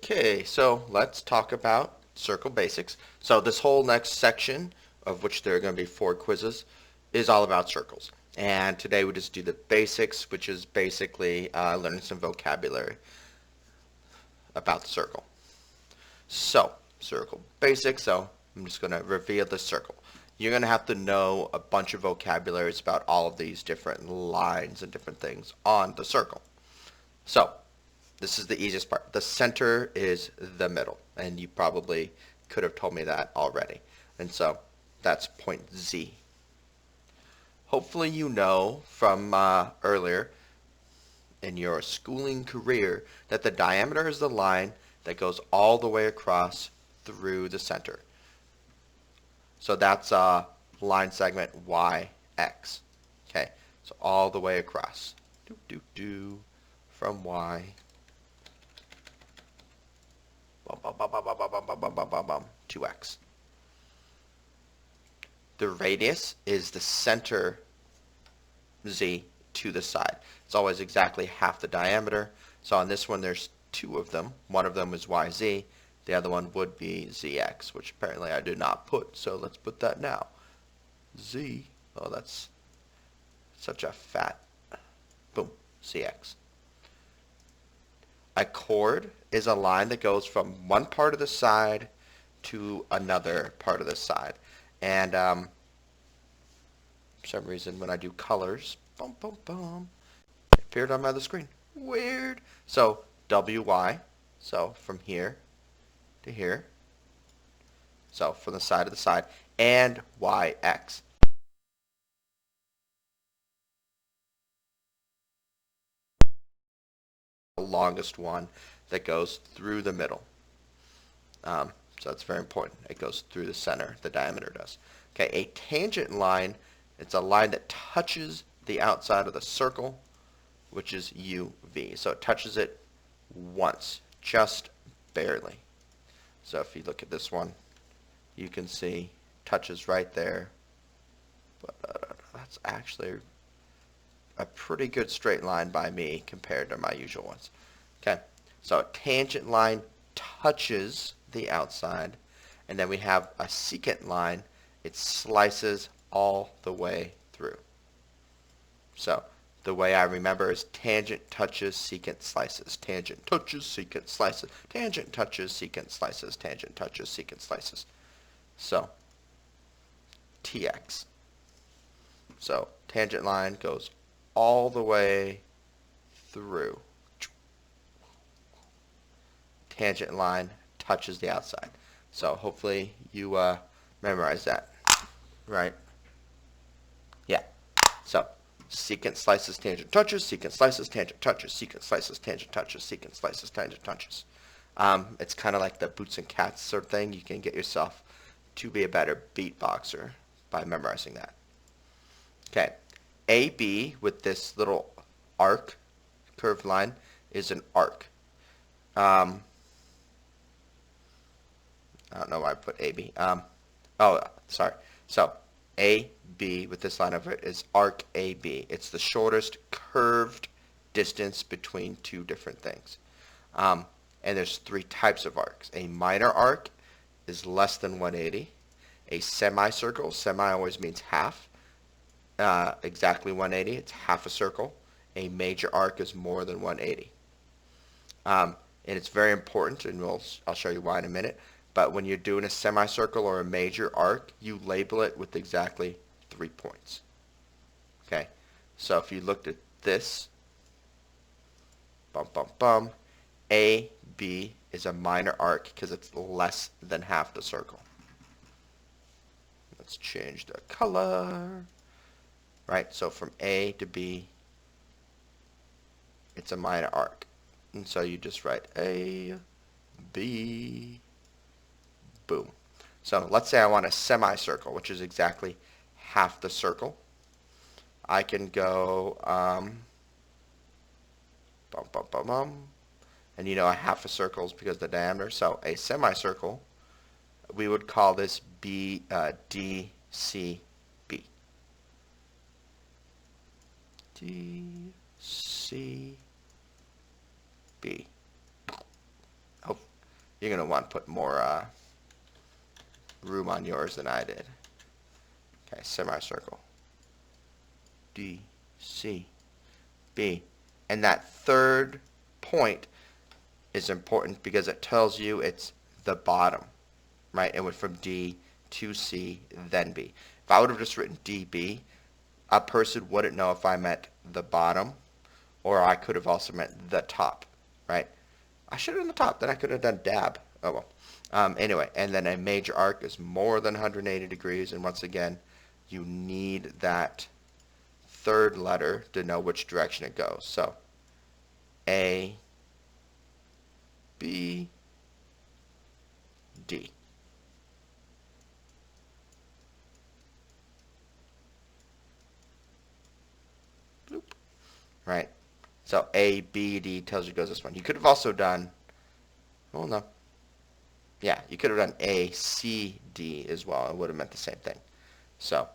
Okay, so let's talk about circle basics. So this whole next section, of which there are going to be 4 quizzes, is all about circles. And today we just do the basics, which is basically learning some vocabulary about the circle. So, circle basics. So I'm just going to reveal the circle. You're going to have to know a bunch of vocabularies about all of these different lines and different things on the circle. So, this is the easiest part. The center is the middle, and you probably could have told me that already. And so that's point Z. Hopefully you know from earlier in your schooling career that the diameter is the line that goes all the way across through the center. So that's line segment YX. Okay, so all the way across. From Y 2x. The radius is the center Z to the side. It's always exactly half the diameter. So on this one there's 2 of them. One of them is YZ. The other one would be ZX, which apparently I did not put. So let's put that now. Z. Oh, that's such a fat. Boom. ZX. A chord is a line that goes from one part of the side to another part of the side. And for some reason, when I do colors, it appeared on my other screen. Weird. So WY, so from here to here, so from the side to the side, and YX. The longest one that goes through the middle. So that's very important. It goes through the center, the diameter does. Okay, a tangent line, it's a line that touches the outside of the circle, which is UV. So it touches it once, just barely. So if you look at this one, you can see touches right there. But that's actually a pretty good straight line by me compared to my usual ones. Okay, so a tangent line touches the outside, and then we have a secant line. It slices all the way through. So the way I remember is tangent touches, secant slices. Tangent touches, secant slices. Tangent touches, secant slices. Tangent touches, secant slices. So TX. So tangent line goes all the way through. Tangent line touches the outside. So hopefully you memorize that, right? Yeah. So secant slices, tangent touches, secant slices, tangent touches, secant slices, tangent touches, secant slices, tangent touches. It's kind of like the boots and cats sort of thing. You can get yourself to be a better beatboxer by memorizing that. Okay. AB with this little arc, curved line, is an arc. I don't know why I put AB. Sorry. So AB with this line over it is arc AB. It's the shortest curved distance between two different things. And there's 3 types of arcs. A minor arc is less than 180. A semicircle, semi always means half, exactly 180. It's half a circle. A major arc is more than 180. And it's very important, and I'll show you why in a minute. But when you're doing a semicircle or a major arc, you label it with exactly 3 points. Okay, so if you looked at this, AB is a minor arc because it's less than half the circle. Let's change the color. Right, so from A to B, it's a minor arc. And so you just write A, B, boom. So let's say I want a semicircle, which is exactly half the circle. I can go, and you know a half a circle is because of the diameter. So a semicircle, we would call this B, D, C, B. D, C, B. Oh, You're going to want to put more room on yours than I did. Okay, semicircle. D, C, B. And that third point is important because it tells you it's the bottom, right? It went from D to C, then B. If I would have just written DB, a person wouldn't know if I meant the bottom or I could have also meant the top, right? I should have done the top, then I could have done dab. Oh well. Anyway, and then a major arc is more than 180 degrees, and once again, you need that third letter to know which direction it goes. So, A, B, D. Bloop. Right? So A, B, D tells you it goes this one. You could have also done, well, no. Yeah, you could have done A, C, D as well. It would have meant the same thing. So,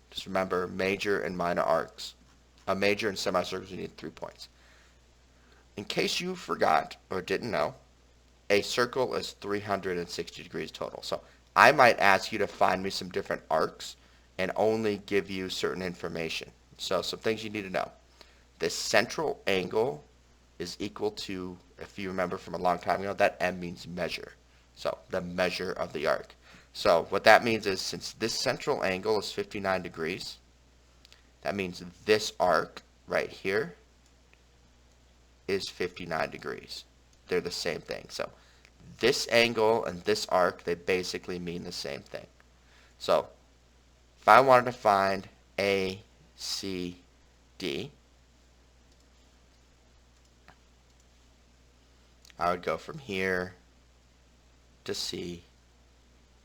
just remember major and minor arcs. A major and semicircles, you need 3 points. In case you forgot or didn't know, a circle is 360 degrees total. So I might ask you to find me some different arcs and only give you certain information. So some things you need to know. This central angle is equal to, if you remember from a long time ago, that M means measure. So the measure of the arc. So what that means is since this central angle is 59 degrees, that means this arc right here is 59 degrees. They're the same thing. So this angle and this arc, they basically mean the same thing. So if I wanted to find A, C, D, I would go from here to C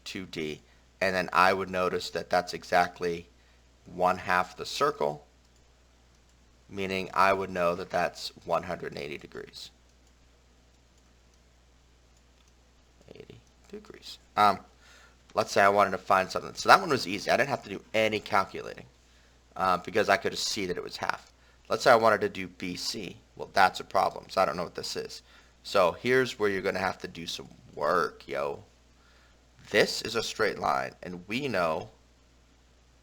to D, and then I would notice that that's exactly 1/2 the circle, meaning I would know that that's 180 degrees. 80 degrees. Let's say I wanted to find something. So that one was easy. I didn't have to do any calculating because I could just see that it was half. Let's say I wanted to do BC. Well, that's a problem. So I don't know what this is. So here's where you're going to have to do some work, yo. This is a straight line, and we know,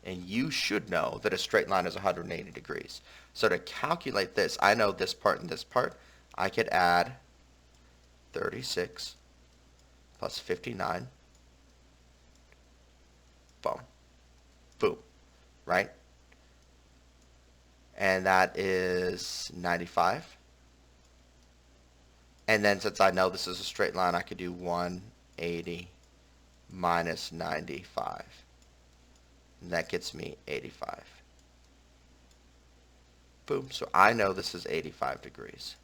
and you should know, that a straight line is 180 degrees. So to calculate this, I know this part and this part. I could add 36 plus 59. Boom. Boom. Right? And that is 95. And then since I know this is a straight line, I could do 180 minus 95. And that gets me 85. Boom. So I know this is 85 degrees.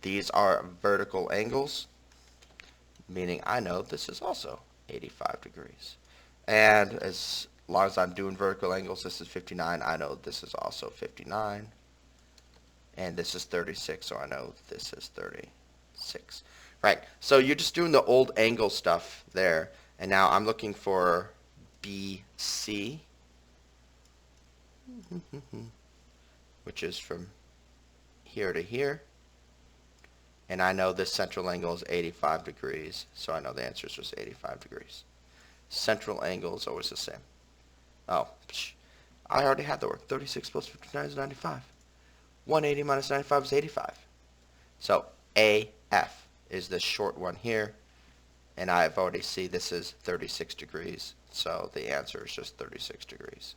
These are vertical angles, meaning I know this is also 85 degrees. And as long as I'm doing vertical angles, this is 59. I know this is also 59. And this is 36, so I know this is 36. Right, so you're just doing the old angle stuff there. And now I'm looking for BC, which is from here to here. And I know this central angle is 85 degrees, so I know the answer is just 85 degrees. Central angle is always the same. Oh, I already had the work. 36 plus 59 is 95. 180 minus 95 is 85. So AF is the short one here, and I've already see this is 36 degrees, so the answer is just 36 degrees.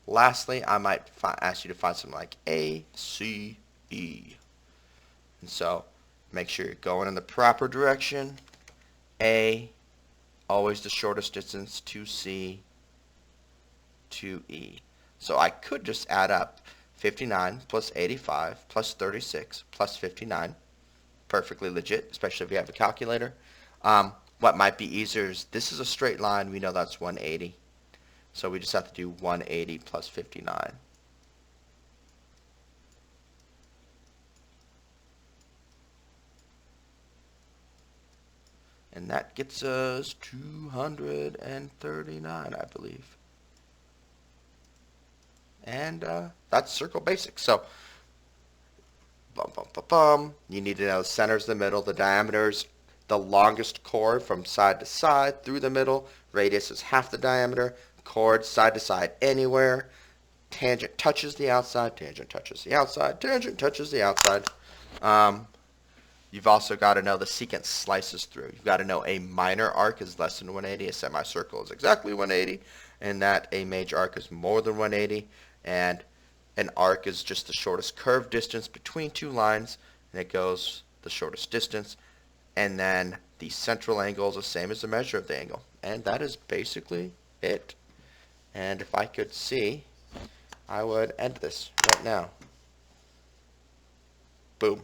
Lastly, I might ask you to find something like ACE. And so make sure you're going in the proper direction. A, always the shortest distance, to C, to E. So I could just add up 59 plus 85 plus 36 plus 59. Perfectly legit, especially if you have a calculator. What might be easier is this is a straight line. We know that's 180. So we just have to do 180 plus 59. And that gets us 239, I believe. And that's circle basics. So Bum, bum, bum, bum. You need to know the center's the middle, the diameter's the longest chord from side to side through the middle. Radius is half the diameter. Chord side to side anywhere. Tangent touches the outside. Tangent touches the outside. Tangent touches the outside. Um, you've also got to know the secant slices through. You've got to know a minor arc is less than 180. A semicircle is exactly 180. And that a major arc is more than 180. And an arc is just the shortest curved distance between two lines, and it goes the shortest distance. And then the central angle is the same as the measure of the angle. And that is basically it. And if I could see, I would end this right now. Boom.